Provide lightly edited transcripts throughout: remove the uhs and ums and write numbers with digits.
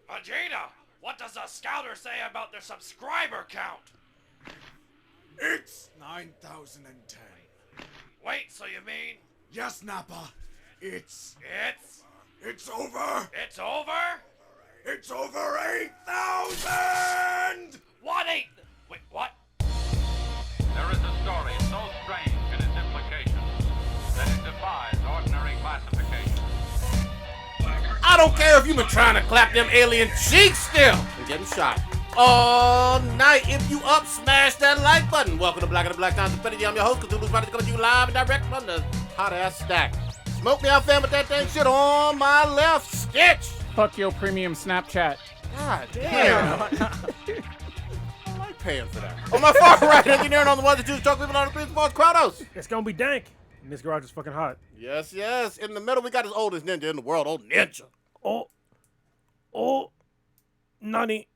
Vegeta, what does the scouter say about their subscriber count? It's 9,010. Wait, so you mean Yes, Nappa. It's over. it's over? It's over 8,000! What eight? Wait, what? There is a story so strange in its implications that it defies ordinary classification. I don't care if you've been trying to clap them alien cheeks still and getting shot all night. If you up, smash that like button. Welcome to Black and the Black Times Infinity. I'm your host, Cthulhu's about to come to you live and direct from the hot ass stack. Smoke me out, fam, with that dang shit on my left. Stitch. Fuck your premium Snapchat. God damn. I like paying for that. On my far right, engineering on the one, the two, truck, living on the beach, boss, Kratos. It's gonna be dank. And this garage is fucking hot. Yes, yes. In the middle, we got his oldest ninja in the world, old Ninja. Nani.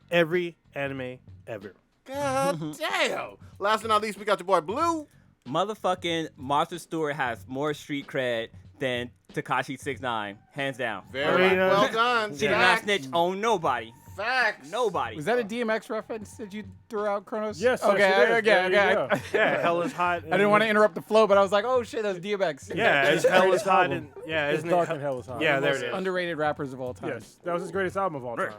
Every anime ever. God damn. Last but not least, we got your boy Blue. Motherfucking Martha Stewart has more street cred than Tekashi 6ix9ine, hands down. Very well done. She did not snitch on nobody. Facts. Nobody. Was that a DMX reference that you threw out, Kronos? Yes. Okay. There you go. Yeah, hell is hot. I didn't want to interrupt the flow, but I was like, oh shit, that's DMX. Yeah, it's hell is hot. And, yeah, It's isn't dark it? and hell is hot. Yeah, there it is. Underrated rappers of all time. Yes, that was his greatest album of all time.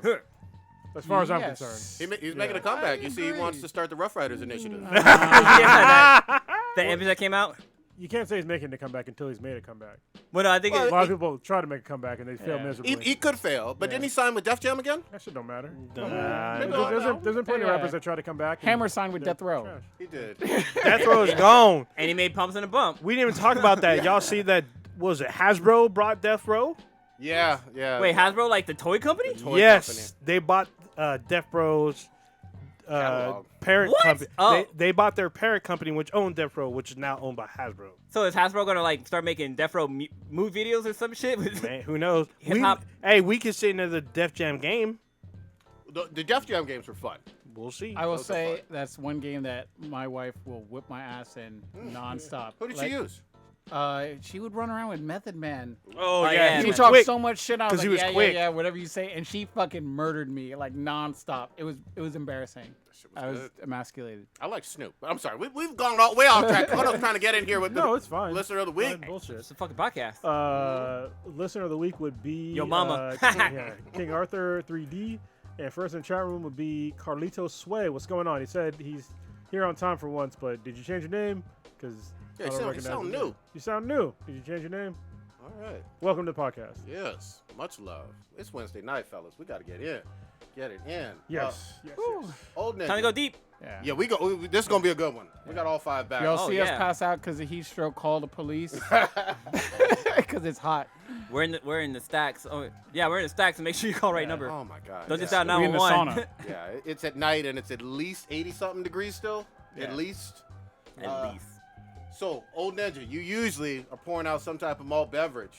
As far as I'm Yes. concerned. He's making a comeback. You see, he wants to start the Rough Riders initiative. Yeah, the image that came out. You can't say he's making a comeback until he's made a comeback. Well, no, I think A it, lot of people try to make a comeback and they fail miserably. He could fail, but didn't he sign with Def Jam again? That shit don't matter. Nah, There's plenty of Yeah. rappers that try to come back. and Hammer signed with they're Death Row. trash. He did. Death Row is gone. and he made Pumps and a Bump. We didn't even talk about that. Y'all see that? Was it Hasbro brought Death Row? Yeah. Wait, Hasbro, like the toy company? Yes, they bought Death Row's Catalog. parent What? company. Oh. They bought their parent company, which owned Death Row, which is now owned by Hasbro. So is Hasbro gonna like start making Death Row movie videos or some shit? Man, who knows? Hip-hop. We could sit into the Def Jam game. The Def Jam games were fun. We'll see. I will Those are say fun. that's one game that my wife will whip my ass in nonstop. Who did Like, she use? She would run around with Method Man. Oh, yeah, yeah, he She he was talked quick. so much shit. I was 'Cause like, he was yeah, quick. yeah, whatever you say. And she fucking murdered me like nonstop. It was embarrassing. I was good. emasculated. I like Snoop. I'm sorry. We've gone way off track. I was trying to get in here with No, the it's fine. listener of the Fine week. bullshit. It's a fucking podcast. Listener of the week would be Yo mama. King Arthur 3D, and first in the chat room would be Carlito Sway. What's going on? He said he's here on time for once, but did you change your name? Because Yeah, you sound new. You sound new. Did you change your name? All right. Welcome to the podcast. Yes. Much love. It's Wednesday night, fellas. We got to get in. Get it in. Yes. Yes. Old Ninja. Time to go deep. Yeah. Yeah, this is going to be a good one. We got all five back. Y'all Oh, see us yeah. pass out because of heat stroke. Call the police because it's hot. We're in the stacks. Oh, yeah, we're in the stacks. And make sure you call right number. Oh, my God. Don't yeah. just dial We in the 911. sauna. Yeah, it's at night and it's at least 80-something degrees still. At least. At least. So, Old Ninja, you usually are pouring out some type of malt beverage.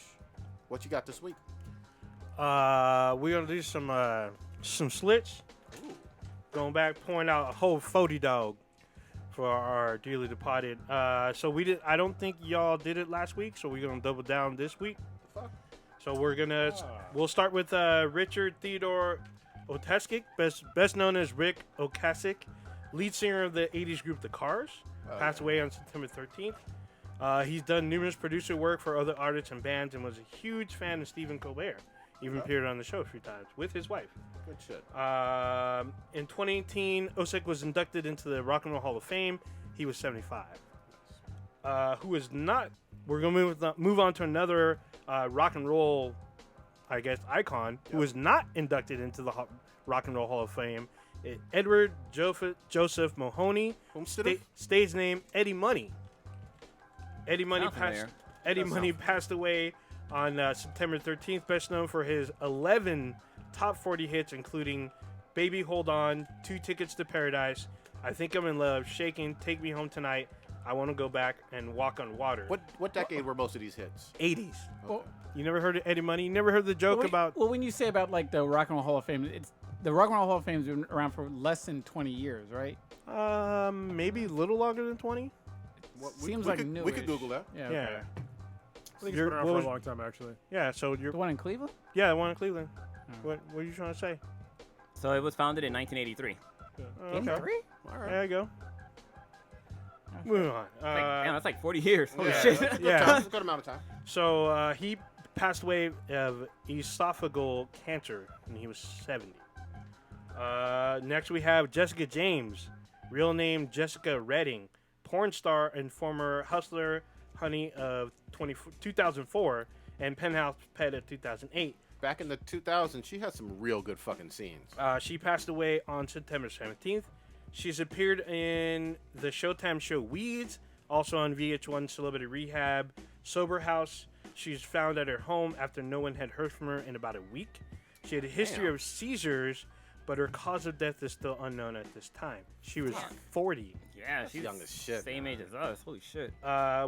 What you got this week? We're gonna do some slits. Going back, pouring out a whole 40 dog for our dearly departed. So we did. I don't think y'all did it last week, so we're gonna double down this week. Fuck. So we'll start with Richard Theodore Oteskic, best known as Rick Ocasek, lead singer of the 80s group The Cars, passed away on September 13th. He's done numerous producer work for other artists and bands and was a huge fan of Stephen Colbert. Even appeared on the show a few times with his wife. Good shit. In 2018, Osek was inducted into the Rock and Roll Hall of Fame. He was 75. Who is not? We're gonna move on to another rock and roll, I guess, icon who is not inducted into the Rock and Roll Hall of Fame. Edward Joseph Mahoney, stage name Eddie Money. Eddie Money passed away on September 13th, best known for his 11 top 40 hits, including Baby Hold On, 2 Tickets to Paradise, I Think I'm in Love, Shaking, Take Me Home Tonight, I Want to Go Back, and Walk on Water. What decade were most of these hits? 80s. Well, You never heard of Eddie Money? You never heard the joke about... Well, when you say about like the Rock and Roll Hall of Fame, it's the Rock and Roll Hall of Fame's been around for less than 20 years, right? Maybe a little longer than 20? Seems like new. We could Google that. Yeah. Yeah. Okay. I think it's been around for a long time, actually. Yeah, so you're... The one in Cleveland? Yeah, the one in Cleveland. What are you trying to say? So it was founded in 1983. Okay. All right. There you go. Moving on. Damn, that's like 40 years. Holy Yeah. shit. Yeah. It's a good amount of time. So he passed away of esophageal cancer when he was 70. Next we have Jessica James, real name Jessica Redding, porn star and former Hustler Honey of 2004 and Penthouse Pet of 2008. Back in the 2000s, she had some real good fucking scenes. She passed away on September 17th. She's appeared in the Showtime show Weeds, also on VH1 Celebrity Rehab, Sober House. She's found at her home after no one had heard from her in about a week. She had a history of seizures, but her cause of death is still unknown at this time. She was 40. Yeah, she's young as shit. Same age as us. Holy shit.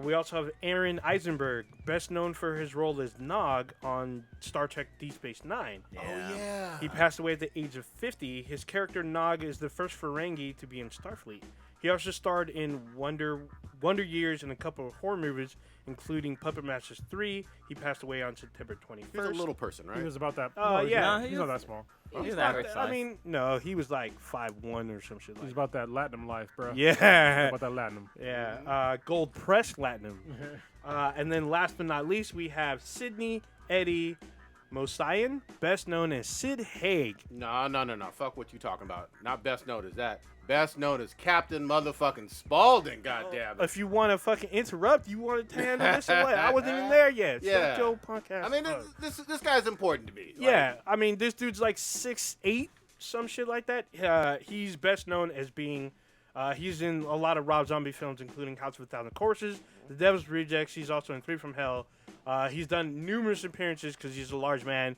We also have Aaron Eisenberg, best known for his role as Nog on Star Trek Deep Space Nine. Yeah. Oh, yeah. He passed away at the age of 50. His character Nog is the first Ferengi to be in Starfleet. He also starred in Wonder Years and a couple of horror movies, including Puppet Masters 3. He passed away on September 21st. He's a little person, right? He was about that. yeah. He's not that small. He's average size. I mean, no, he was like 5'1" or some shit like He's about that Latinum life, bro. Yeah. About that Latinum. Yeah. Gold Press Platinum. And then last but not least, we have Sidney Eddie Mosayan, best known as Sid Haig. No. Fuck what you talking about. Not best known as that. Best known as Captain Motherfucking Spaulding, goddammit. If you want to fucking interrupt, you want to handle this or what? I wasn't even there yet. Yeah. Shut your punk ass I mean, up. this guy's important to me. Yeah, I mean, this dude's like 6'8", some shit like that. He's best known as being, he's in a lot of Rob Zombie films, including House of a Thousand Corpses, The Devil's Rejects. He's also in 3 from Hell. He's done numerous appearances because he's a large man.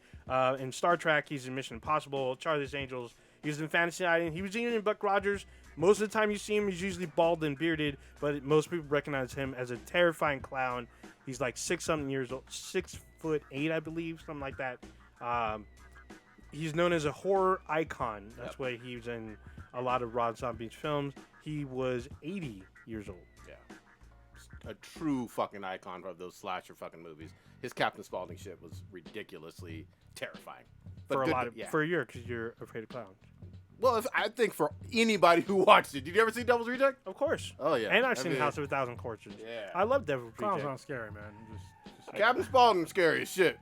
In Star Trek, he's in Mission Impossible, Charlie's Angels. He was in Fantasy Island. He was even in Buck Rogers. Most of the time you see him, he's usually bald and bearded, but most people recognize him as a terrifying clown. He's like 6-something years old, 6'8", I believe, something like that. He's known as a horror icon. That's why he was in a lot of Rob Zombie's films. He was 80 years old. Yeah. A true fucking icon of those slasher fucking movies. His Captain Spaulding shit was ridiculously terrifying. But For a year, because you're afraid of clowns. Well, I think for anybody who watched it. Did you ever see Devil's Reject? Of course. Oh, yeah. And I've I seen mean, House of a Thousand Corpses. Yeah. I love Devil's Clowns Reject. aren't scary, man. Just Captain Spaulding's scary as shit.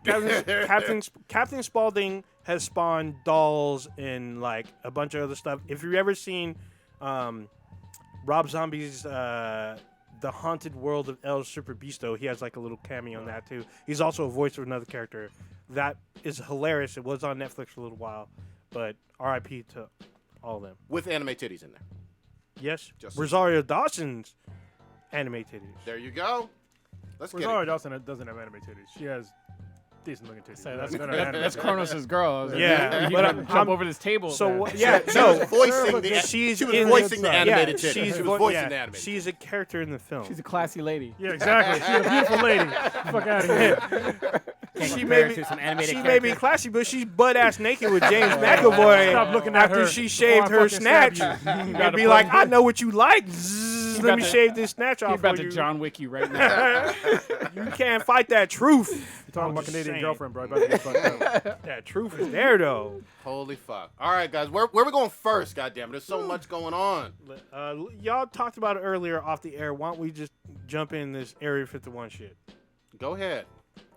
Captain Spaulding has spawned dolls and like a bunch of other stuff. If you've ever seen Rob Zombie's The Haunted World of El Super Beasto, he has like a little cameo on that too. He's also a voice of another character. That is hilarious. It was on Netflix for a little while, but R.I.P. to all of them. With anime titties in there. Yes, Just- Rosario Dawson's anime titties. There you go. Let's get Rosario it. Dawson doesn't have anime titties. She has decent looking titties. So that's, They're not anime that's titties. Kronos' girl. I was like, Yeah, he but can jump I'm- over this table. So there. what? Yeah, She no. was voicing the. She's She was in voicing the yeah, animated titties. she's She was voicing yeah, the animated. She's a character in the film. She's a classy lady. Yeah, exactly. She's a beautiful lady. Fuck out of here. Can't She compare may it be, to some animated she may character. be classy, but she's butt ass naked with James McAvoy. Stop looking at after her she before shaved I her fucking stab snatch. you. And gotta be put- like, I know what you like. Zzz, let about me to- shave this snatch He's off about for to you. John Wick you right now. You can't fight that truth. You're talking about just Canadian saying. girlfriend, bro. About to get fucked up. That truth is there, though. Holy fuck. All right, guys. Where we going first? Goddamn, there's so much going on. Y'all talked about it earlier off the air. Why don't we just jump in this Area 51 shit? Go ahead.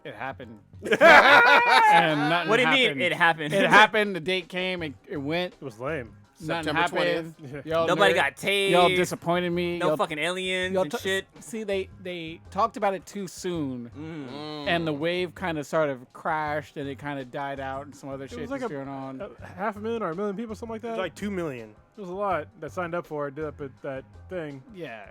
It happened. And nothing What do you happened. mean it happened? It happened. The date came. It went. It was lame. Nothing September happened. 20th. Y'all Nobody nerd- got tased. Y'all disappointed me. No y'all, fucking aliens y'all and t- shit. See, they talked about it too soon, and the wave kind of sort of crashed, and it kind of died out, and some other shit was was like going on. 500,000 or 1 million people, something like that. It's like 2 million. It was a lot that signed up for it. Did up at that thing. Yeah.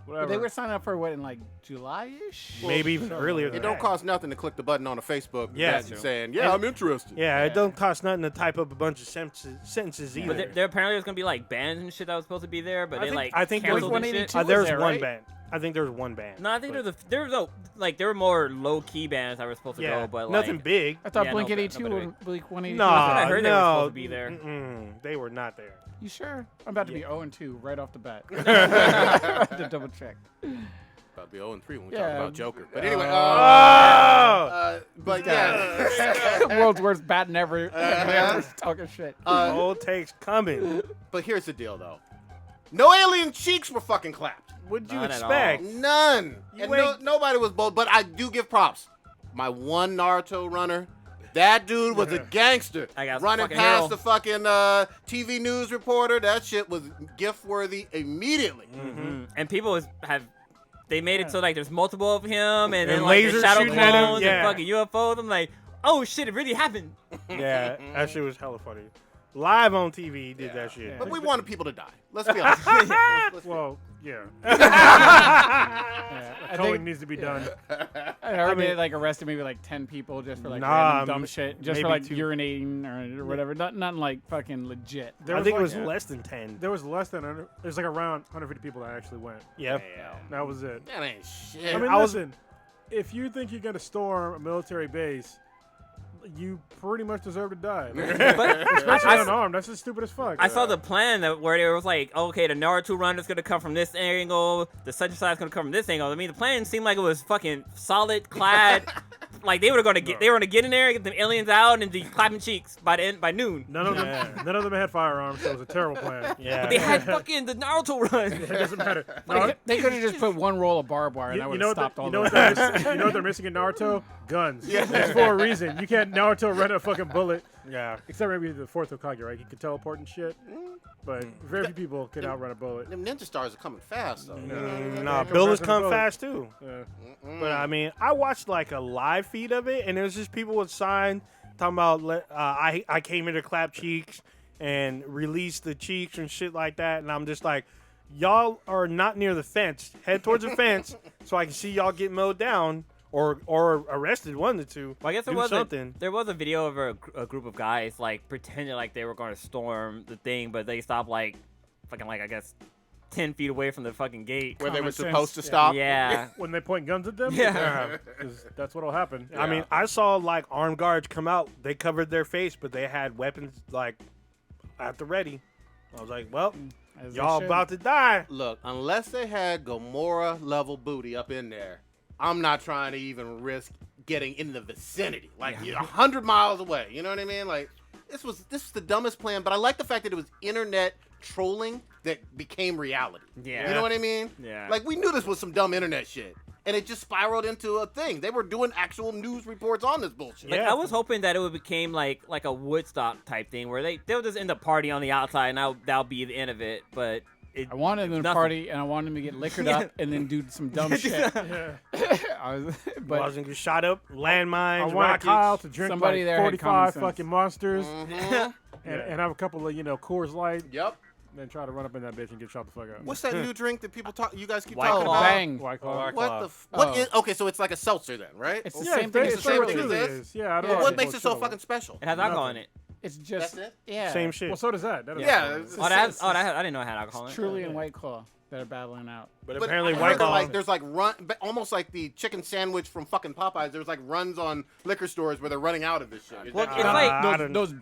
Whatever. But they were signing up for what in like July-ish? Maybe even earlier than It don't that. cost nothing to click the button on a Facebook Yeah. message saying, yeah, I'm interested. Yeah, it don't cost nothing to type up a bunch of sentences either. But there apparently was gonna be like bands and shit that was supposed to be there, but they like I think canceled Blink and shit. 182 there's there, one right? band. I think there's one band. No, I think But- there were more low key bands that were supposed to yeah, go, but nothing like big. I thought Yeah, Blink no, 182 nobody- or Blink 182. No, I heard they were no, supposed to be there. They were not there. You sure? I'm about to be 0-2 right off the bat. To double check. About to be 0-3 when we Yeah. talk about Joker. But anyway, Oh! but yeah. World's worst bat never. Talking shit. Old takes coming. But here's the deal, though. No alien cheeks were fucking clapped. What'd you None at expect? None. You And ain't- nobody was bold. But I do give props. My one Naruto runner, that dude was a gangster. I got running fucking past hero. the fucking TV news reporter. That shit was gift worthy immediately. And people they made it so like there's multiple of him, and then like laser there's shadow shooting at him, clones yeah. and fucking UFOs. I'm like, oh shit, it really happened. Yeah, that shit was hella funny. Live on TV, he did that shit. But we wanted people to die. Let's be honest. Well, yeah. I Culling think needs to be done. I heard they like arrested maybe like 10 people just for like Nah, random dumb shit, just for maybe like 2. urinating or whatever. Nothing like fucking legit. There I was think like- it was less than 10. There was less than there's like around 150 people that actually went. Yep. That was it. That ain't shit. I mean, I was- listen, if you think you're gonna storm a military base, you pretty much deserve to die. But Especially I- unarmed. That's just stupid as fuck. I saw the plan where it was like, okay, the Naruto run is gonna come from this angle, the such and such is gonna come from this angle. I mean, the plan seemed like it was fucking solid, clad. Like they were gonna get in there, get them aliens out, and be clapping cheeks by noon. None of them had firearms, so it was a terrible plan. Yeah. But they had fucking the Naruto run. It doesn't matter. No, They could have just put one roll of barbed wire and that would have stopped all you know the what you know what they're missing in Naruto? Guns. It's for a reason. You can't Naruto run a fucking bullet. Yeah. Except maybe the fourth Hokage, right? He could teleport and shit. But very few people can outrun a bullet. Them ninja stars are coming fast, though. Nah, Come builders fast come and fast too. Yeah. But I mean, I watched like a live feed of it, and it was just people with signs talking about I came here to clap cheeks and release the cheeks and shit like that, and I'm just like, y'all are not near the fence. Head towards the fence so I can see y'all get mowed down or arrested. One of the two. Well, I guess Do something. there was a video of a group of guys like pretending like they were going to storm the thing, but they stopped like fucking like I guess 10 feet away from the fucking gate. Where they were Common sense. supposed to stop. Yeah. When they point guns at them? Yeah. 'Cause that's what'll happen. I mean, I saw like armed guards come out. They covered their face, but they had weapons like at the ready. I was like, well, As they y'all should. about to die. Look, unless they had Gamora level booty up in there, I'm not trying to even risk getting in the vicinity. Like, you're 100 miles away. You know what I mean? Like, this was the dumbest plan, but I like the fact that it was internet trolling that became reality. Yeah. You know what I mean? Yeah. Like, we knew this was some dumb internet shit, and it just spiraled into a thing. They were doing actual news reports on this bullshit. Like, Yeah. I was hoping that it would became like a Woodstock type thing where they'll just end up party on the outside and that'll be the end of it. But I wanted them to nothing. party and I wanted them to get liquored up and then do some dumb shit. Yeah. I was, I but was gonna get shot up, I landmines, wanted rockets. Kyle to drink Somebody like there had common 45 sense. fucking monsters Mhm. and have a couple of, Coors Light, Yep. then try to run up in that bitch and get shot the fuck out. What's that new drink that you guys keep White talking Claw. about? Bang. White Claw. White What Claw. the? What Oh. is? Okay, so it's like a seltzer then, right? It's the Yeah, same thing. it's as the same what thing it as really this? is. Yeah, I don't Yeah. know What if makes it so chill. fucking special? it has alcohol Nothing. in it. It's just That's it? yeah. Same shit. Well, so does that. Yeah. It's I didn't know it had alcohol in it. Truly and White Claw that are battling out. but But apparently I heard White that, Claw. like, there's like almost like the chicken sandwich from fucking Popeyes. There's like runs on liquor stores where they're running out of this shit. Is Well, that it's true? like- I don't- Those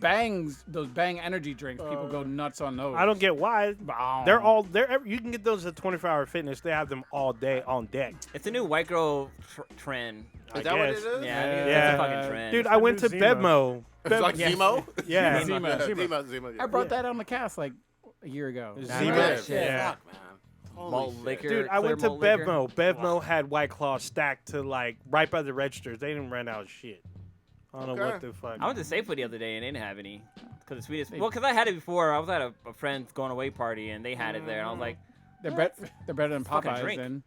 Bang energy drinks. People go nuts on those. I don't get why. Bow. They're you can get those at 24-hour fitness. They have them all day on deck. It's a new white girl trend. Is I that what it guess. is? Yeah, I think Yeah. it's a fucking trend. Dude, I went to New Zima. Bevmo. It's like Yeah. Zemo. Yeah. Zima. Zima. I brought that on the cast like a year ago. Zima. That shit. Yeah. Fuck, man. Holy Malt shit. liquor. Dude, I clear went to malt liquor. Bevmo. Bevmo had White Claw stacked to like right by the registers. They didn't run out of shit. I don't know what Okay. the fuck. I went to Safeway the other day and they didn't have any. Cause the sweetest. Well, cause I had it before. I was at a friend's going away party and they had it there, and I was like, They're better than Fucking Popeyes. drink. Then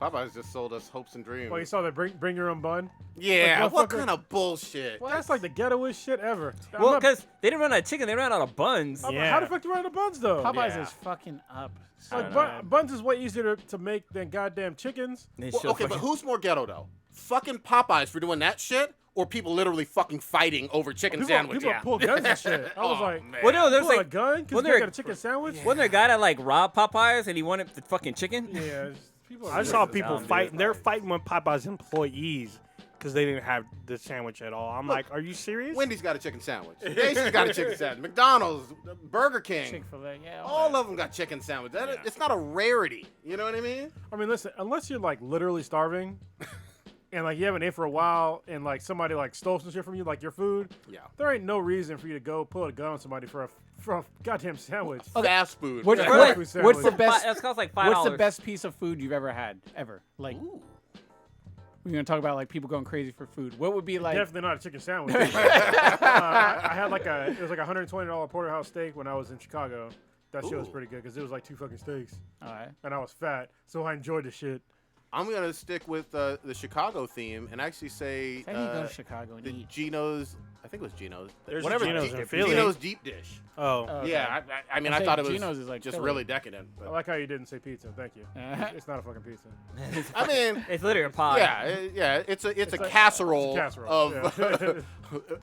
Popeyes just sold us hopes and dreams. Well, you saw that bring your own bun? Yeah, Like, what motherfucker- kind of bullshit? That's like the ghettoest shit ever. I'm well, not- cause they didn't run out of chicken, they ran out of buns. Yeah. How the fuck do you run out of buns though? Popeyes Yeah. is fucking up. Like buns is way easier to make than goddamn chickens. They Well, should okay, but fucking- who's more ghetto though? Fucking Popeyes for doing that shit, or people literally fucking fighting over chicken sandwiches? People pull guns and shit. I was Oh, like, man. Well, no, there's pull a like, gun because wasn't you there- got a chicken sandwich. wasn't there a guy that like robbed Popeyes and he wanted the fucking chicken? Yeah, people. I saw Racist people dumb, dude. fighting. They're fighting with Popeyes employees because they didn't have the sandwich at all. I'm like, are you serious? Wendy's got a chicken sandwich. Macy's got a chicken sandwich. McDonald's, Burger King, Chick-fil-A, yeah. all of them got chicken sandwich. It's not a rarity. You know what I mean? I mean, listen, unless you're like literally starving, and like you haven't ate for a while, and like somebody like stole some shit from you, like your food, there ain't no reason for you to go pull a gun on somebody for a goddamn sandwich. Fast food. What's the best? That costs like $5. What's the best piece of food you've ever had? Like, we're gonna talk about like people going crazy for food. What would be like? Definitely not a chicken sandwich. I had like it was like $120 porterhouse steak when I was in Chicago. That shit was pretty good because it was like 2 fucking steaks. All right. And I was fat, so I enjoyed the shit. I'm gonna stick with the Chicago theme and actually say How do you go to Chicago and the eat? Geno's. I think it was Geno's. There's Whatever. Geno's in Philly. Geno's deep dish. Oh. Okay. Yeah, I mean, I I think thought it was Geno's is like just Philly. really decadent. I But, like how you didn't say pizza. Thank you. It's not a fucking pizza. I mean, It's literally a pie. yeah, it's a like- casserole, it's a casserole, of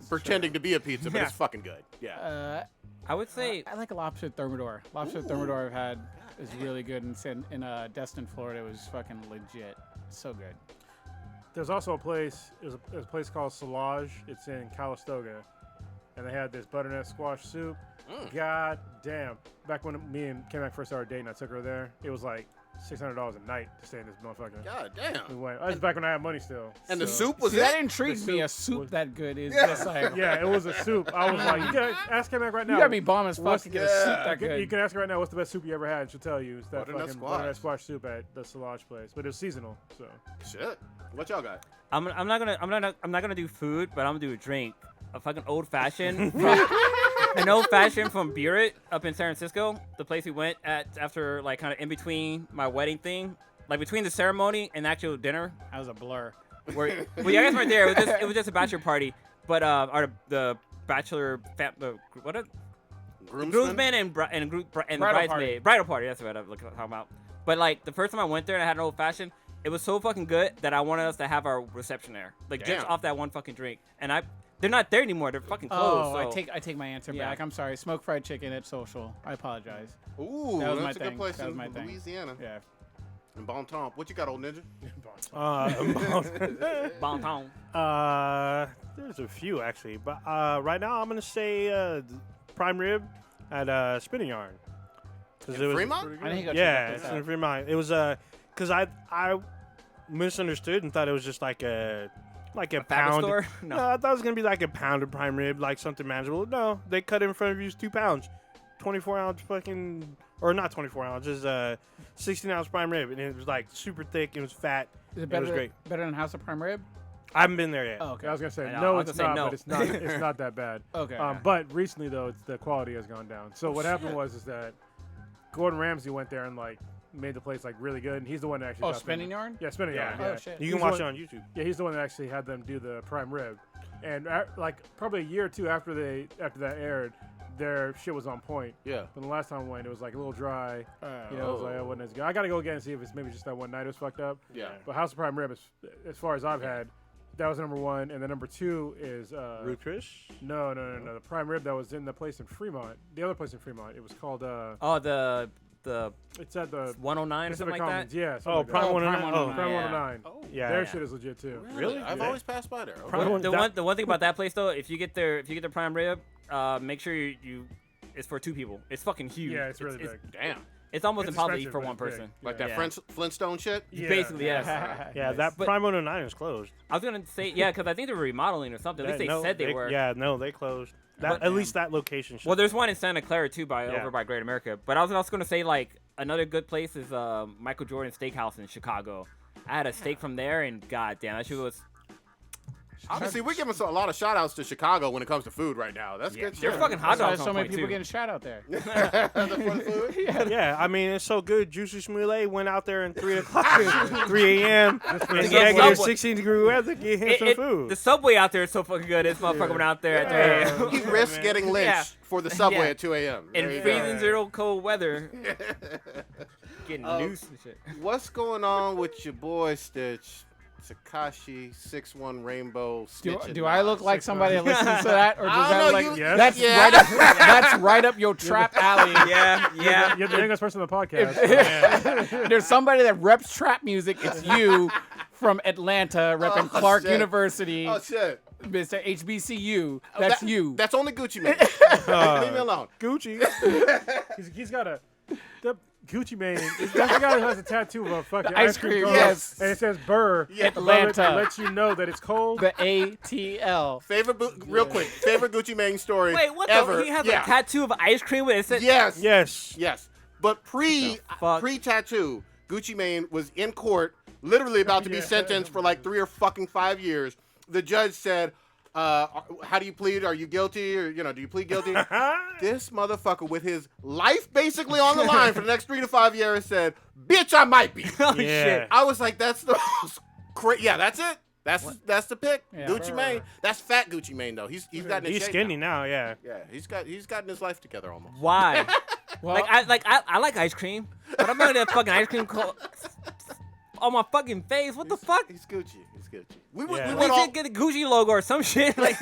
pretending to be a pizza, but it's fucking good. Yeah. I would say I like a lobster thermidor. Lobster thermidor I've had is really good in Destin, Florida. It was fucking legit. So good. There's also a place. There's a place called Solage. It's in Calistoga, and they had this butternut squash soup. God damn! Back when me and K-Mac first started dating, I took her there. It was like $600 a night to stay in this motherfucker. God We damn. went. That was back when I had money still. And the so- soup was See, that it? intrigues The me. A soup soup was- that good is just like Yeah, it was a soup. I was like, you gotta ask K-Mac right now. you gotta be bomb as fuck What's- to get a soup that You good. can ask her right now what's the best soup you ever had. She'll tell you. It's that Butternut fucking squash. butternut squash soup at the Solage place. But it was seasonal, so. Shit. What y'all got? I'm not gonna do food, but I'm gonna do a drink. A fucking old fashioned, an old fashioned from Burett up in San Francisco. The place we went at after like kind of in between my wedding thing, like between the ceremony and the actual dinner. That was a blur. Where, well, yeah, I guess right there. It was just a bachelor party, but the bachelor groomsmen and the bridesmaid bridal party. That's what I'm talking about. But like the first time I went there and I had an old fashioned, it was so fucking good that I wanted us to have our reception there, like just Damn. off that one fucking drink. And they're not there anymore. They're fucking closed. Oh, so. I take my answer Yeah. back. I'm sorry. Smoked fried chicken at Social. I apologize. Ooh, That was that's my a thing. good place That was in my thing. Louisiana. Yeah. And Bon Ton. What you got, old ninja? Bon ton. There's a few actually, but right now I'm gonna say prime rib at Spinning Yarn. In It was Fremont? I think Yeah, it's in Fremont. It was because I misunderstood and thought it was just like a Fabulous pound. store? No. No. I thought it was gonna be like a pound of prime rib, like something manageable. No, they cut it in front of you. It's 2 pounds, 24-ounce fucking, or not 24 ounces, 16-ounce prime rib, and it was like super thick. It was fat. Is it It was better, great. better than House of Prime Rib? I haven't been there yet. Oh, okay. I was gonna say I know, no, I was it's gonna say not, no. but it's not. It's not that bad. Okay. But recently though, the quality has gone down. So what happened is that Gordon Ramsay went there and like made the place like really good, and he's the one that actually. Oh, got them- Spinning Yarn? Yeah, Spinning Yeah. Yarn. Oh, Yeah. shit. You He's can watch the it one- on YouTube. Yeah, he's the one that actually had them do the prime rib, and like probably a year or two after that aired, their shit was on point. Yeah. But the last time I went, it was like a little dry. You know, it was like it wasn't as good. I gotta go again and see if it's maybe just that one night it was fucked up. Yeah. But House of Prime Rib, as far as I've had, that was number one, and then number two is Ruth Chris. No. The prime rib that was in the place in Fremont. The other place in Fremont. It was called. Oh, the It's at the 109 or Pacific something like Commons. that. Yeah. something Oh, like that. Prime Oh, 109. Prime Oh, 109. Prime Yeah. 109. yeah. Their yeah. shit is legit too. Really? I've Yeah. always passed by there. Okay. Prime- The one thing about that place though, if you get their prime rib, make sure you it's for 2 people. It's fucking huge. Yeah, it's really big. Damn. It's almost It's impossible to eat expensive, for but one it's big. person. Like Yeah. that Flintstone shit? Yeah. Basically, yes. Yeah, that But- Prime 109 is closed. I was gonna say because I think they were remodeling or something. At least they said they were. Yeah, no, they closed. But- At least that location. Well, there's one in Santa Clara too, Yeah. over by Great America. But I was also gonna say like another good place is Michael Jordan Steakhouse in Chicago. I had a steak from there, and goddamn, that shit was. Obviously, we're giving a lot of shout outs to Chicago when it comes to food right now. That's good They're shit. fucking hot That's why dogs. so on many point, people too. getting shot out there. The fun food? Yeah, I mean it's so good. Juicy Smoulet went out there in 3 a.m. To in get negative Subway. 16-degree weather to get him some food. The subway out there is so fucking good. This motherfucker went out there at 3 a.m. He risks getting lynched Yeah. for the subway Yeah. at 2 a.m. in There you freezing go. zero cold weather. Getting loose and shit. What's going on with your boy Stitch? Takashi 6'1" Rainbow Stitch. Do I look like somebody that listens to that, or does I that don't like know, Yes. that's Yeah. right up that's right up your trap alley? Yeah. You're the youngest person on the podcast. There's somebody that reps trap music. It's you from Atlanta, repping Oh, Clark shit. University, Oh shit. Mr. HBCU. That's That- you. That's only Gucci man. Leave me alone. Gucci. He's got a. Gucci Mane. That's the guy who has a tattoo of a fucking ice cream, cone, yes. and it says "Burr" above it Atlanta. to let you know that it's cold. The ATL. Real quick, favorite Gucci Mane story Wait, what ever. the? He has yeah. a tattoo of ice cream with it. Said, Yes. Yes. But fuck? pre-tattoo, Gucci Mane was in court, literally about to be sentenced for like 3 or fucking 5 years. The judge said, how do you plead? Are you guilty? Or, do you plead guilty? This motherfucker with his life basically on the line for the next 3 to 5 years said, bitch, I might be. Oh Yeah. shit! I was like, that's the most crazy. Yeah, that's it. That's the pick. Yeah. Gucci Mane. That's fat Gucci Mane though. He's gotten in He's shape skinny now. now. Yeah. Yeah, he's gotten his life together almost. Why? Well, I like ice cream, but I'm not gonna have fucking ice cream on my fucking face. What the fuck? He's Gucci. We Yeah. We went all. should get a Gucci logo or some shit. Like,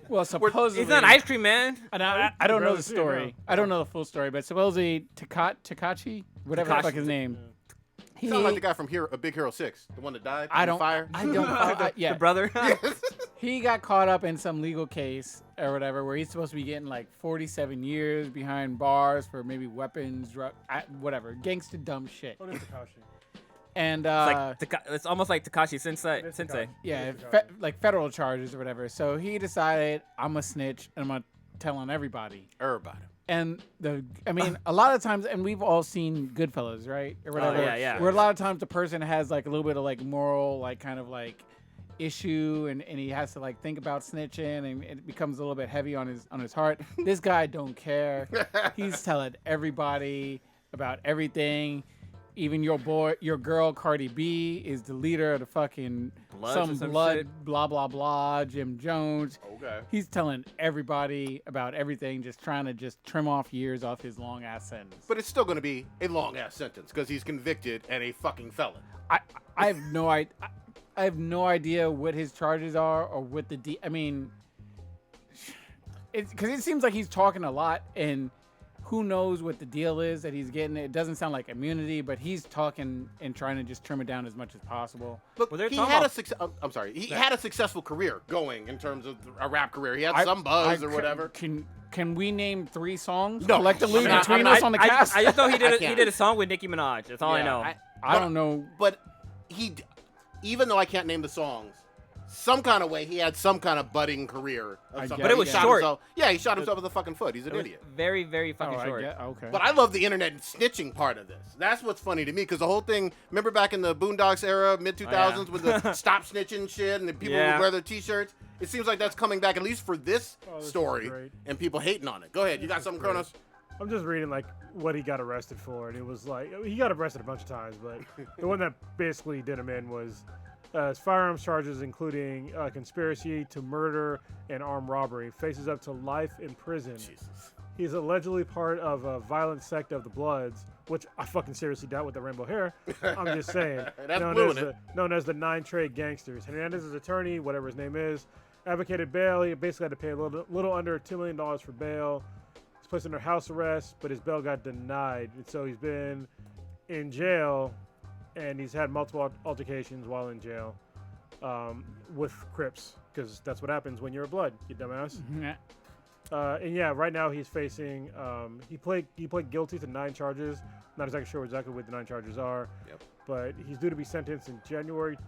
well, supposedly. it's not ice cream, man. And I don't know the Brothers, too, story. no. I don't know the full story, but supposedly Takachi, whatever the Tekashi. fuck his name. He, Sound like the guy from A Big Hero 6, the one that died I in don't. the fire. I don't. Yeah. The brother. He got caught up in some legal case or whatever, where he's supposed to be getting like 47 years behind bars for maybe weapons, whatever, gangsta dumb shit. What is Takashi? And It's almost like Takashi Sensei. It's Sensei. Tekashi. yeah, It's Tekashi. like federal charges or whatever. So he decided, I'm a snitch and I'm gonna tell on everybody. Everybody. And a lot of times, and we've all seen Goodfellas, right, or whatever. yeah. Where a lot of times the person has like a little bit of like moral, like kind of like issue, and he has to like think about snitching, and it becomes a little bit heavy on his heart. This guy don't care. He's telling everybody about everything. Even your girl Cardi B is the leader of the fucking Bloods or some blood, shit. blah blah blah. Jim Jones. Okay. He's telling everybody about everything, just trying to just trim off years off his long ass sentence. But it's still going to be a long ass sentence because he's convicted and a fucking felon. I have no idea. I have no idea what his charges are or what the I mean, it's because it seems like he's talking a lot, and who knows what the deal is that he's getting. It doesn't sound like immunity, but he's talking and trying to just trim it down as much as possible. Look, Well, they're he talking had about- I'm sorry. He had a successful career going in terms of a rap career. He had some I buzz or whatever. Can we name 3 songs No. collectively I'm not- between I'm us on the cast? I just know he I did can't. a song with Nicki Minaj. That's all I know. I don't know. But even though I can't name the songs, some kind of way he had some kind of budding career. I Of something. guess. But it He was shot short. himself- Yeah, he shot himself with a fucking foot. He's an It was idiot. very, very fucking short. Okay. But I love the internet and snitching part of this. That's what's funny to me because the whole thing. Remember back in the Boondocks era, mid 2000s, with the stop snitching shit and the people Yeah. would wear their T-shirts. It seems like that's coming back at least for this Oh, this is story, great. and people hating on it. Go ahead, you got something, Kronos? I'm just reading like what he got arrested for, and it was like he got arrested a bunch of times, but the one that basically did him in was his firearms charges, including conspiracy to murder and armed robbery. Faces up to life in prison. Jesus. He's allegedly part of a violent sect of the Bloods, which I fucking seriously doubt with the rainbow hair. I'm just saying. That's known, blue as in the, it. known as the Nine Trade Gangsters. Hernandez's attorney, whatever his name is, advocated bail. He basically had to pay a little under $2 million for bail. He's placed under house arrest, but his bail got denied. And so he's been in jail, and he's had multiple altercations while in jail with Crips, because that's what happens when you're a Blood, you dumbass. And yeah, right now he's facing. He pled guilty to 9 charges. Not exactly sure exactly what the 9 charges are. Yep. But he's due to be sentenced in January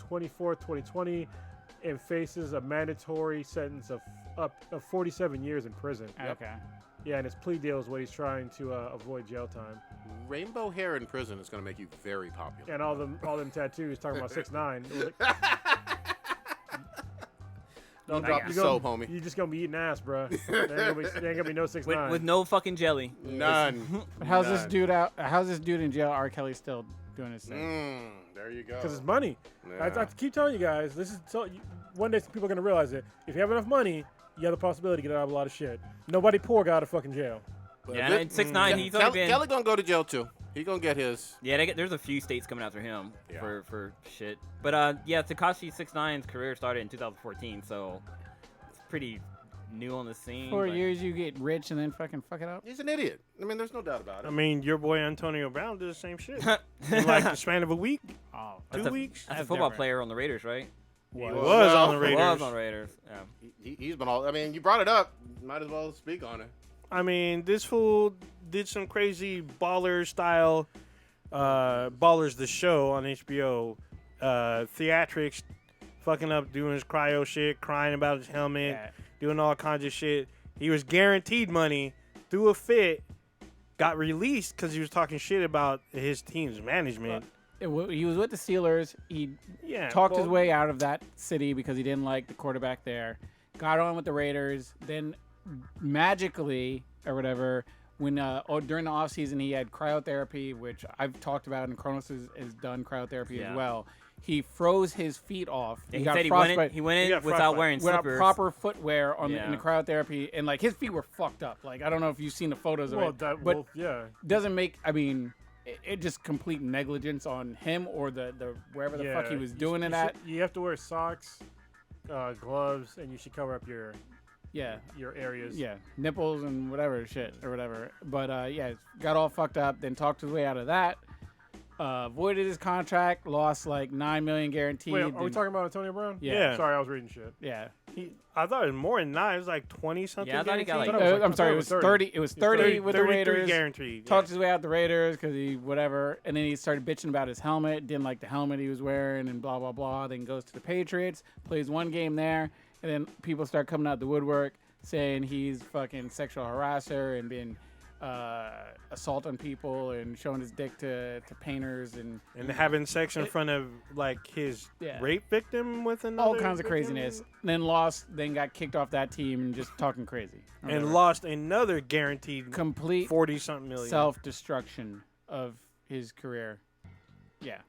24th, 2020, and faces a mandatory sentence of 47 years in prison. Okay. Yeah, and his plea deal is what he's trying to avoid jail time. Rainbow hair in prison is going to make you very popular. And all them tattoos talking about 6'9". Don't drop the soap, homie. You're just gonna be eating ass, bro. There ain't gonna be no 6'9". With no fucking jelly. None. How's this dude out? How's this dude in jail? R. Kelly still doing his thing. There you go. Because it's money. I Yeah. keep telling you guys, this is one day people are gonna realize it. If you have enough money, you have the possibility to get out of a lot of shit. Nobody poor got out of fucking jail. Yeah, and 6'9", he's only been. Kelly gonna go to jail too. He gonna get his. Yeah, there's a few states coming after him Yeah. for shit. But yeah, Tekashi 6ix9ine's career started in 2014, so it's pretty new on the scene. 4 but- years, you get rich and then fucking fuck it up. He's an idiot. I mean, there's no doubt about it. I mean, your boy Antonio Brown did the same shit. In like the span of a week, Oh, 2 weeks. That's a football player on the Raiders, right? He was on the He Raiders. was on the Raiders. Yeah. He's been all. I mean, you brought it up. Might as well speak on it. I mean, this fool did some crazy baller style, Ballers the show on HBO, theatrics, fucking up doing his cryo shit, crying about his helmet, doing all kinds of shit. He was guaranteed money, threw a fit, got released because he was talking shit about his team's management. He was with the Steelers. He talked his way out of that city because he didn't like the quarterback there. Got on with the Raiders. Then magically or whatever, when during the offseason he had cryotherapy, which I've talked about, and Kronos has done cryotherapy as well. He froze his feet off. He got frostbite. He went in without wearing slippers. Without proper footwear in the cryotherapy, and like his feet were fucked up. Like I don't know if you've seen the photos of it, but doesn't make. I mean, it just complete negligence on him or the wherever the fuck he was doing it at. You have to wear socks, gloves, and you should cover up your areas. Yeah, nipples and whatever shit or whatever. But got all fucked up. Then talked his way out of that. Voided his contract, lost like $9 million guaranteed. Wait, are we talking about Antonio Brown? Yeah. Sorry, I was reading shit. Yeah. I thought it was more than 9. It was like 20 something. Yeah, I thought he got like. I'm sorry, it was 30. It was 30 with the Raiders. Guaranteed. Talked his way out the Raiders because he whatever, and then he started bitching about his helmet. Didn't like the helmet he was wearing, and blah blah blah. Then goes to the Patriots, plays one game there, and then people start coming out the woodwork saying he's fucking sexual harasser and being assaulting people and showing his dick to painters and having sex in front of like his rape victim with another all kinds victim? of craziness. Then lost, then got kicked off that team and just talking crazy. And lost another guaranteed complete 40-something million. Self-destruction of his career. Yeah.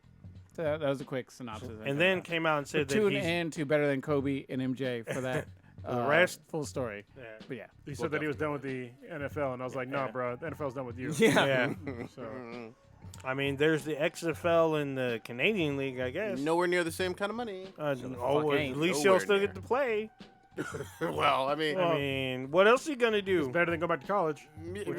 So that was a quick synopsis. And then came out and said that tune in to Better Than Kobe and MJ for that. The rest, full story. Yeah. But yeah, he said that he was done with the NFL, and I was like, "No, bro, the NFL's done with you." Yeah. So, I mean, there's the XFL and the Canadian League, I guess. Nowhere near the same kind of money. At least he'll still get to play. Well, I mean, what else are you gonna do? It's better than go back to college.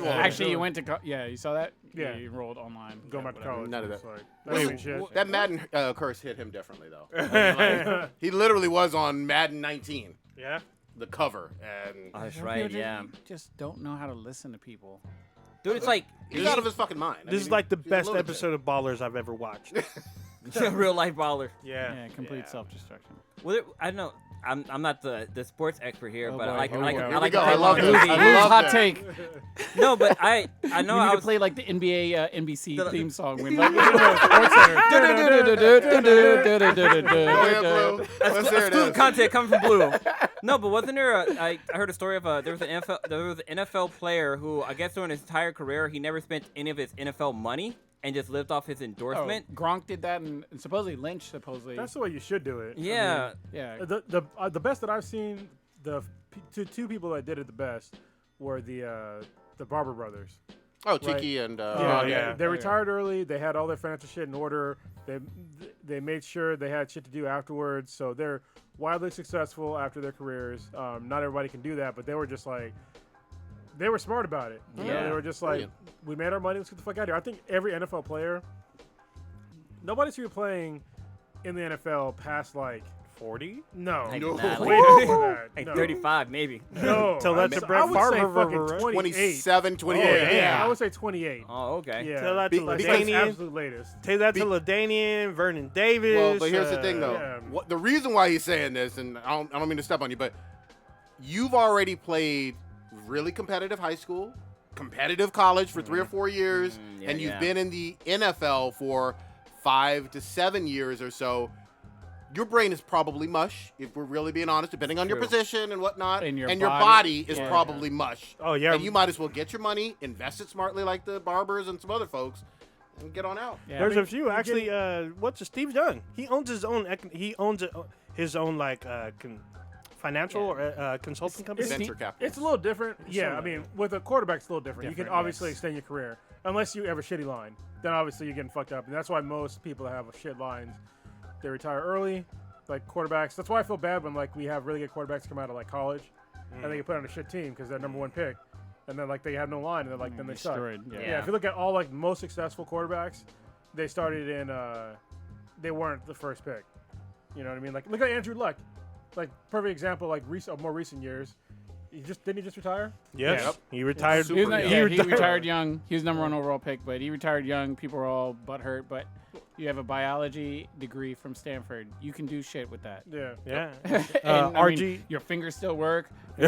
Actually, you went to you saw that? Yeah, you enrolled online. Go back to college. None of that. Like, that Madden curse hit him differently though. He literally was on Madden 19. Yeah. The cover and that's right. Yeah. Just don't know how to listen to people. Dude, it's like he's out of his fucking mind. This is like the best episode of Ballers I've ever watched. Real life baller. Yeah. Complete self-destruction. Well, I don't know. I'm not the sports expert here, but I like I love it. Hot take. No, but I know you need I to play like the NBA NBC theme song when Let's do content coming from Blue. No, but wasn't there I heard a story of there was an NFL player who I guess during his entire career he never spent any of his NFL money and just lived off his endorsement. Oh, Gronk did that, and supposedly Lynch That's the way you should do it. Yeah, The best that I've seen, the two people that did it the best were the Barber brothers. Oh, Tiki and they retired early. They had all their financial shit in order. They made sure they had shit to do afterwards. So they're wildly successful after their careers. Not everybody can do that, but they were just like. They were smart about it. You know, they were just like, we made our money, let's get the fuck out of here. I think every NFL player, nobody's here playing in the NFL past like 40? No. Like, no. nah, Way before that. like No. 35 maybe. No. So that's the Brett Favre 27, 28. Yeah, I would say 28. Oh, okay. Yeah. Tell that to That's LaDainian. absolute latest. Take that to LaDainian, Vernon Davis. Well, but here's the thing, though. The reason why he's saying this, and I don't mean to step on you, but you've already played really competitive high school, competitive college for 3 or 4 years, and you've been in the NFL for 5 to 7 years or so. Your brain is probably mush, if we're really being honest, depending on your position and whatnot. And your body is probably mush. Oh, yeah. And you might as well get your money, invest it smartly like the Barbers and some other folks, and get on out. Yeah, There's a few actually. What's Steve Young? He owns his own. His own like financial or consulting company. Venture capital. It's a little different. Yeah, I mean, with a quarterback, it's a little different. You can obviously extend your career. Unless you have a shitty line. Then obviously you're getting fucked up. And that's why most people that have shit lines, they retire early, like quarterbacks. That's why I feel bad when like we have really good quarterbacks come out of like college and they get put on a shit team because they're number 1 pick. And then like they have no line and then like then they suck. Yeah, if you look at all like most successful quarterbacks, they started in they weren't the first pick. You know what I mean? Like look at Andrew Luck. Like perfect example, like more recent years. Didn't he just retire? Yes, Yep. he retired. Super young. He retired young. He was #1 overall pick, but he retired young. People were all butthurt, but you have a biology degree from Stanford. You can do shit with that. Yeah. Yeah. And, I mean, RG. your fingers still work. I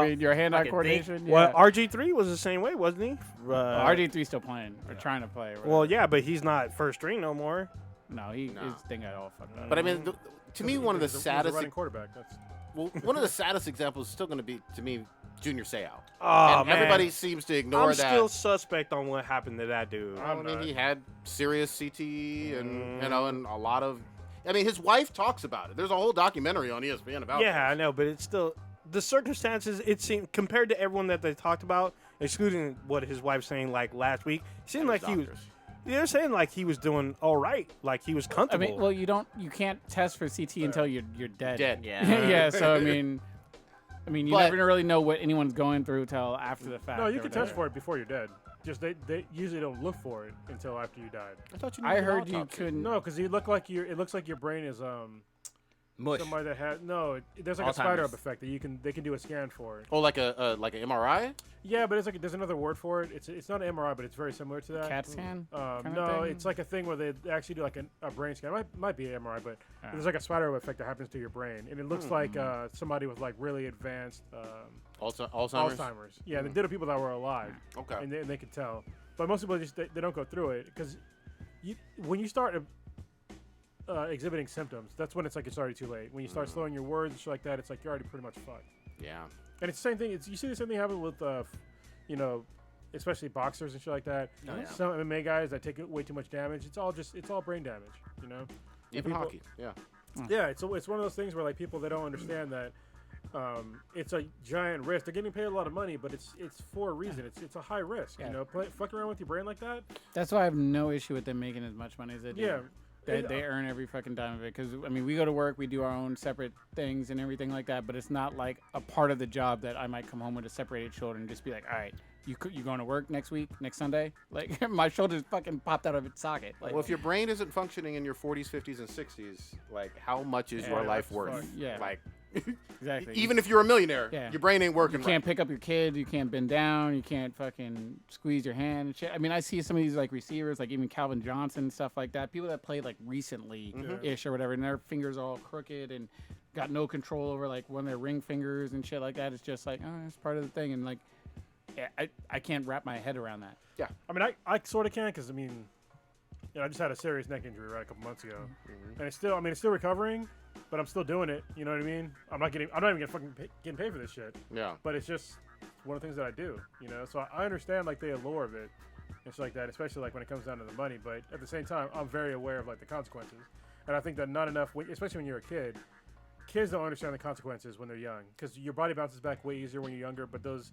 mean, your hand-eye fucking coordination. Yeah. Well, RG3 was the same way, wasn't he? RG3 still playing or trying to play. Or Well, whatever. yeah, but he's not first string no more. No, his thing got all fucked up. But I mean, to me, one of the He's a saddest, running quarterback. That's one of the saddest examples is still going to be to me, Junior Seau. Oh, And man. everybody seems to ignore I'm that. still suspect on what happened to that dude. I mean, he had serious CT and and a lot of. I mean, his wife talks about it. There's a whole documentary on ESPN about. Yeah, I know, but it's still the circumstances. It seemed compared to everyone that they talked about, excluding what his wife's saying like last week, it seemed like he was. They're saying like he was doing all right, like he was I comfortable. mean, well, you can't test for CT until you're dead. Dead. Yeah. Yeah. So I mean, you But- never really know what anyone's going through till after the fact. no, you or can test whatever. for it before you're dead. Just they usually don't look for it until after you died. I thought you. I needed an heard you autopsy. couldn't. No, because it looks like your brain is Mush. somebody that had there's like a spider Alzheimer's. web effect that they can do a scan for it. Oh, like an MRI. Yeah, but there's another word for it. It's not an MRI, but it's very similar to that. CAT scan. kinda No, thing? it's like a thing where they actually do like a brain scan. It might be an MRI, but Ah. there's like a spider web effect that happens to your brain, and it looks like somebody with like really advanced Alzheimer's. Alzheimer's. Yeah, they did it to people that were alive, Okay. and they could tell. But most people just they don't go through it because when you start exhibiting symptoms, that's when it's like it's already too late. When you start slowing your words and shit like that, it's like you're already pretty much fucked. Yeah. And it's the same thing. You see the same thing happen with, especially boxers and shit like that. Oh, yeah. Some MMA guys that take way too much damage. It's all brain damage. You know. Even people- hockey. Yeah. Yeah, it's one of those things where like people they don't understand that it's a giant risk. They're getting paid a lot of money, but it's for a reason. It's a high risk. Yeah. You know, fuck around with your brain like that. That's why I have no issue with them making as much money as they do. Yeah. They earn every fucking dime of it. Because, I mean, we go to work, we do our own separate things and everything like that, but it's not like a part of the job that I might come home with a separated shoulder and just be like, all right, you going to work next week, next Sunday? Like, my shoulder's fucking popped out of its socket. Like, Well, if your brain isn't functioning in your 40s, 50s, and 60s, like, how much is your Yeah, life that's worth? fucked. Yeah. Like, exactly. even if you're a millionaire, Yeah. your brain ain't working You can't pick up your kid. You can't bend down. You can't fucking squeeze your hand and shit. I mean, I see some of these like receivers, like even Calvin Johnson and stuff like that. People that played like recently-ish or whatever, and their fingers all crooked and got no control over like one of their ring fingers and shit like that. It's just like, oh, it's part of the thing, and like, yeah, I can't wrap my head around that. I mean, I sort of can because I mean, I just had a serious neck injury a couple months ago, and it's still recovering, but I'm still doing it. You know what I mean? I'm not even getting paid for this shit. Yeah. But it's just one of the things that I do. You know, so I understand like the allure of it and shit like that, especially like when it comes down to the money. But at the same time, I'm very aware of like the consequences, and I think that not enough, especially when you're a kid. Kids don't understand the consequences when they're young because your body bounces back way easier when you're younger. But those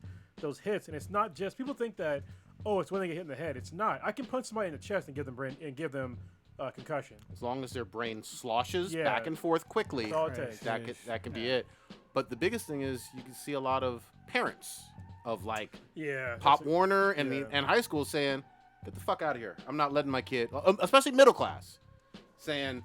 hits, and it's not just people think that it's when they get hit in the head. It's not. I can punch somebody in the chest and give them concussion. As long as their brain sloshes Yeah. back and forth quickly, That's all it takes. that can be it. But the biggest thing is you can see a lot of parents of like Yeah. Pop that's- Warner and yeah. and high school saying, "Get the fuck out of here! I'm not letting my kid," especially middle class, saying,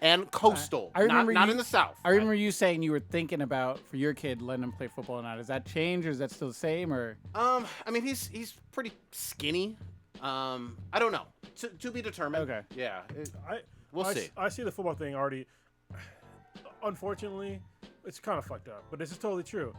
and coastal, I remember not you- in the South. I remember you saying you were thinking about for your kid letting him play football or not. Has that changed or is that still the same or? I mean, he's pretty skinny. I don't know. To be determined. Okay. Yeah. We'll I see. I see the football thing already. Unfortunately, it's kind of fucked up, but this is totally true.